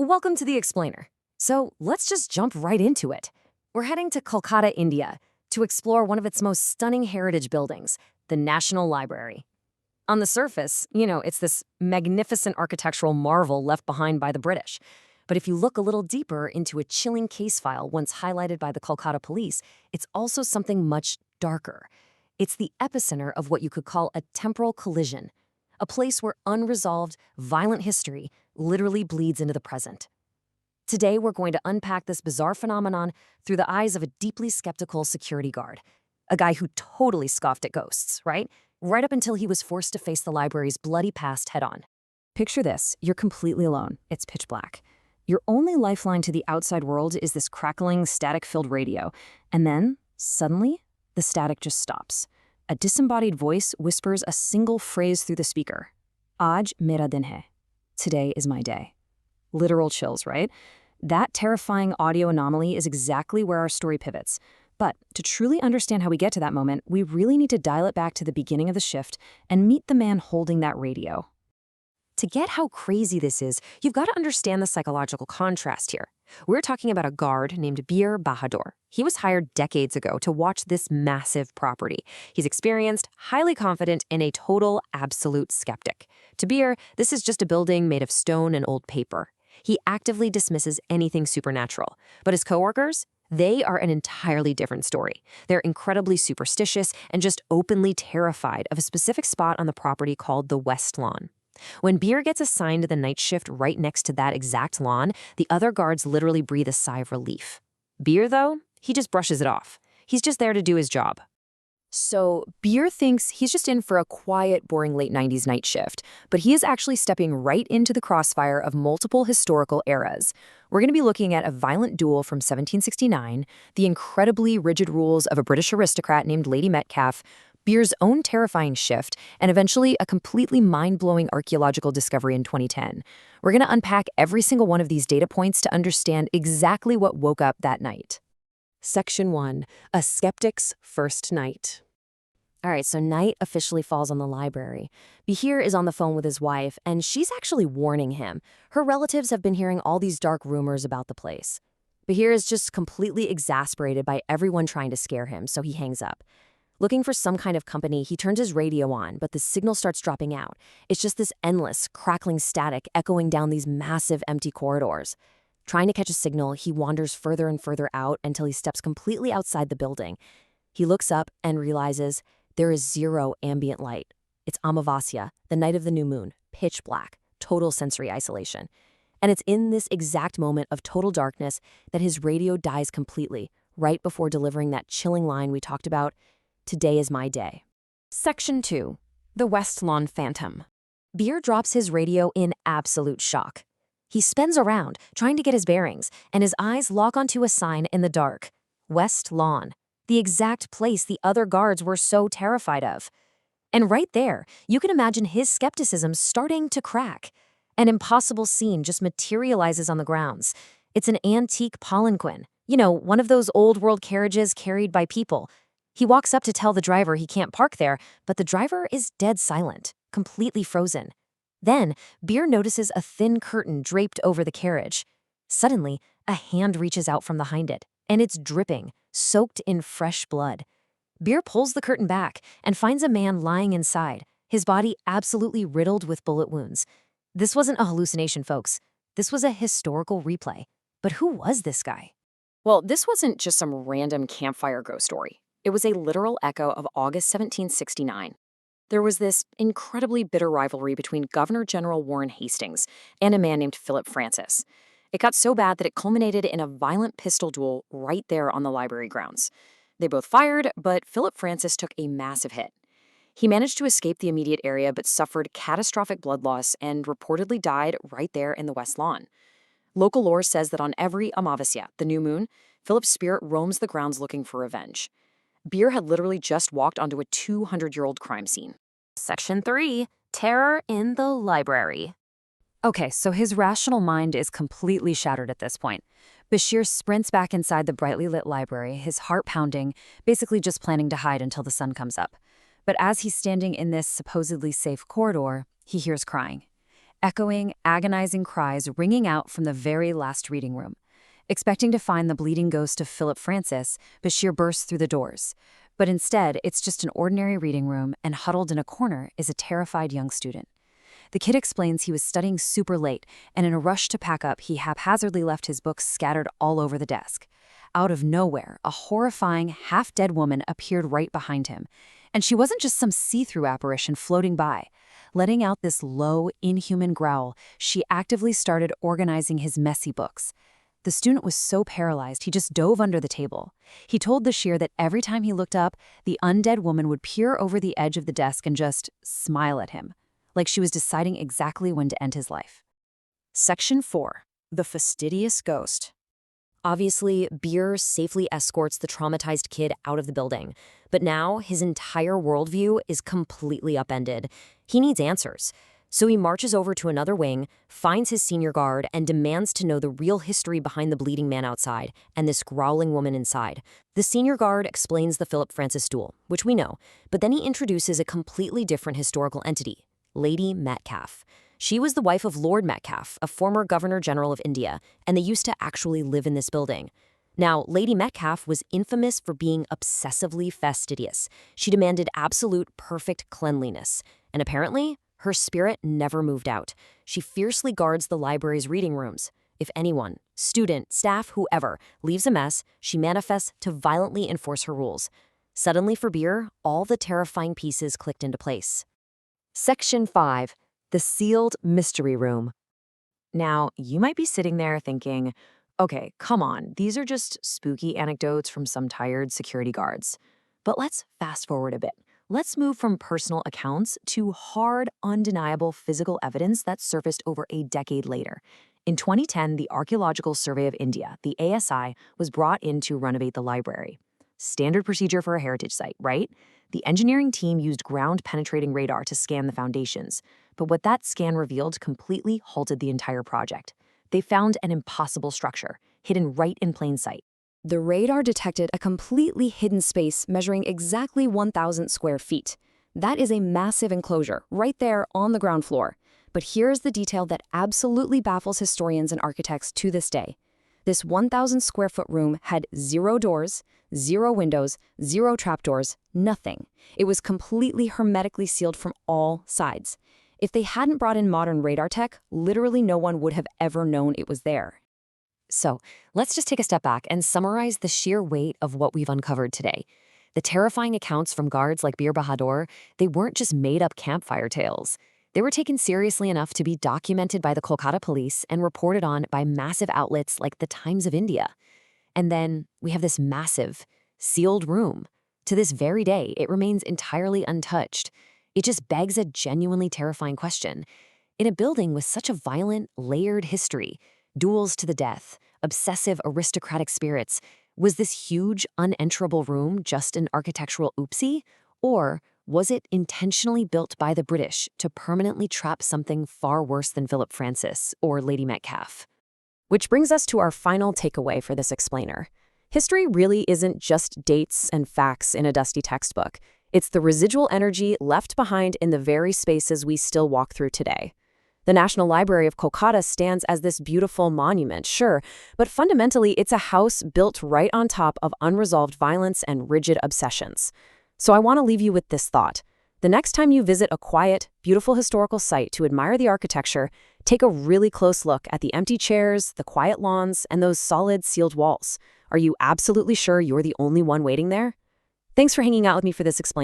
Welcome to the Explainer. So let's just jump right into it. We're heading to Kolkata, India, to explore one of its most stunning heritage buildings, the National Library. On the surface, it's this magnificent architectural marvel left behind by the British. But if you look a little deeper into a chilling case file once highlighted by the Kolkata police, it's also something much darker. It's the epicenter of what you could call a temporal collision, a place where unresolved, violent history literally bleeds into the present. Today, we're going to unpack this bizarre phenomenon through the eyes of a deeply skeptical security guard, a guy who totally scoffed at ghosts, right? Right up until he was forced to face the library's bloody past head-on. Picture this, you're completely alone. It's pitch black. Your only lifeline to the outside world is this crackling, static-filled radio. And then, suddenly, the static just stops. A disembodied voice whispers a single phrase through the speaker. Aaj mera din hai. Today is my day. Literal chills, right? That terrifying audio anomaly is exactly where our story pivots. But to truly understand how we get to that moment, we really need to dial it back to the beginning of the shift and meet the man holding that radio. To get how crazy this is, you've got to understand the psychological contrast here. We're talking about a guard named Bir Bahadur. He was hired decades ago to watch this massive property. He's experienced, highly confident, and a total, absolute skeptic. To Bir, this is just a building made of stone and old paper. He actively dismisses anything supernatural. But his coworkers? They are an entirely different story. They're incredibly superstitious and just openly terrified of a specific spot on the property called the West Lawn. When Bir gets assigned the night shift right next to that exact lawn, the other guards literally breathe a sigh of relief. Bir, though, he just brushes it off. He's just there to do his job. So Bir thinks he's just in for a quiet, boring late 90s night shift, but he is actually stepping right into the crossfire of multiple historical eras. We're going to be looking at a violent duel from 1769, the incredibly rigid rules of a British aristocrat named Lady Metcalfe, Bir's own terrifying shift, and eventually a completely mind-blowing archaeological discovery in 2010. We're going to unpack every single one of these data points to understand exactly what woke up that night. Section 1. A Skeptic's First Night. All right, so night officially falls on the library. Bahir is on the phone with his wife, and she's actually warning him. Her relatives have been hearing all these dark rumors about the place. Bahir is just completely exasperated by everyone trying to scare him, so he hangs up. Looking for some kind of company, he turns his radio on, but the signal starts dropping out. It's just this endless, crackling static echoing down these massive, empty corridors. Trying to catch a signal, he wanders further and further out until he steps completely outside the building. He looks up and realizes there is zero ambient light. It's Amavasya, the night of the new moon, pitch black, total sensory isolation. And it's in this exact moment of total darkness that his radio dies completely, right before delivering that chilling line we talked about. Today is my day. Section 2. The West Lawn Phantom. Bir drops his radio in absolute shock. He spins around, trying to get his bearings, and his eyes lock onto a sign in the dark. West Lawn. The exact place the other guards were so terrified of. And right there, you can imagine his skepticism starting to crack. An impossible scene just materializes on the grounds. It's an antique palanquin. One of those old-world carriages carried by people. He walks up to tell the driver he can't park there, but the driver is dead silent, completely frozen. Then, Bir notices a thin curtain draped over the carriage. Suddenly, a hand reaches out from behind it, and it's dripping, soaked in fresh blood. Bir pulls the curtain back and finds a man lying inside, his body absolutely riddled with bullet wounds. This wasn't a hallucination, folks. This was a historical replay. But who was this guy? Well, this wasn't just some random campfire ghost story. It was a literal echo of August 1769. There was this incredibly bitter rivalry between Governor General Warren Hastings and a man named Philip Francis. It got so bad that it culminated in a violent pistol duel right there on the library grounds. They both fired, but Philip Francis took a massive hit. He managed to escape the immediate area but suffered catastrophic blood loss and reportedly died right there in the West Lawn. Local lore says that on every Amavasya, the new moon, Philip's spirit roams the grounds looking for revenge. Bir had literally just walked onto a 200-year-old crime scene. Section 3. Terror in the Library. Okay, so his rational mind is completely shattered at this point. Bashir sprints back inside the brightly lit library, his heart pounding, basically just planning to hide until the sun comes up. But as he's standing in this supposedly safe corridor, he hears crying. echoing, agonizing cries ringing out from the very last reading room. Expecting to find the bleeding ghost of Philip Francis, Bashir bursts through the doors. But instead, it's just an ordinary reading room, and huddled in a corner is a terrified young student. The kid explains he was studying super late, and in a rush to pack up, he haphazardly left his books scattered all over the desk. Out of nowhere, a horrifying, half-dead woman appeared right behind him. And she wasn't just some see-through apparition floating by. Letting out this low, inhuman growl, she actively started organizing his messy books. The student was so paralyzed, he just dove under the table. He told Bashir that every time he looked up, the undead woman would peer over the edge of the desk and just smile at him, like she was deciding exactly when to end his life. Section 4. The Fastidious Ghost. Obviously, Beer safely escorts the traumatized kid out of the building, but now his entire worldview is completely upended. He needs answers. So he marches over to another wing, finds his senior guard, and demands to know the real history behind the bleeding man outside and this growling woman inside. The senior guard explains the Philip Francis duel, which we know, but then he introduces a completely different historical entity, Lady Metcalfe. She was the wife of Lord Metcalfe, a former Governor-General of India, and they used to actually live in this building. Now, Lady Metcalfe was infamous for being obsessively fastidious. She demanded absolute perfect cleanliness, and apparently, her spirit never moved out. She fiercely guards the library's reading rooms. If anyone, student, staff, whoever, leaves a mess, she manifests to violently enforce her rules. Suddenly for Beer, all the terrifying pieces clicked into place. Section 5. The Sealed Mystery Room. Now, you might be sitting there thinking, okay, come on, these are just spooky anecdotes from some tired security guards. But let's fast forward a bit. Let's move from personal accounts to hard, undeniable physical evidence that surfaced over a decade later. In 2010, the Archaeological Survey of India, the ASI, was brought in to renovate the library. Standard procedure for a heritage site, right? The engineering team used ground-penetrating radar to scan the foundations, but what that scan revealed completely halted the entire project. They found an impossible structure, hidden right in plain sight. The radar detected a completely hidden space measuring exactly 1,000 square feet. That is a massive enclosure, right there on the ground floor. But here's the detail that absolutely baffles historians and architects to this day. This 1,000 square foot room had 0 doors, 0 windows, 0 trapdoors, nothing. It was completely hermetically sealed from all sides. If they hadn't brought in modern radar tech, literally no one would have ever known it was there. So, let's just take a step back and summarize the sheer weight of what we've uncovered today. The terrifying accounts from guards like Bir Bahadur, they weren't just made-up campfire tales. They were taken seriously enough to be documented by the Kolkata police and reported on by massive outlets like the Times of India. And then we have this massive, sealed room. To this very day, it remains entirely untouched. It just begs a genuinely terrifying question. In a building with such a violent, layered history, duels to the death, obsessive aristocratic spirits, was this huge, unenterable room just an architectural oopsie? Or was it intentionally built by the British to permanently trap something far worse than Philip Francis or Lady Metcalfe? Which brings us to our final takeaway for this explainer. History really isn't just dates and facts in a dusty textbook. It's the residual energy left behind in the very spaces we still walk through today. The National Library of Kolkata stands as this beautiful monument, sure, but fundamentally it's a house built right on top of unresolved violence and rigid obsessions. So I want to leave you with this thought. The next time you visit a quiet, beautiful historical site to admire the architecture, take a really close look at the empty chairs, the quiet lawns, and those solid, sealed walls. Are you absolutely sure you're the only one waiting there? Thanks for hanging out with me for this explainer.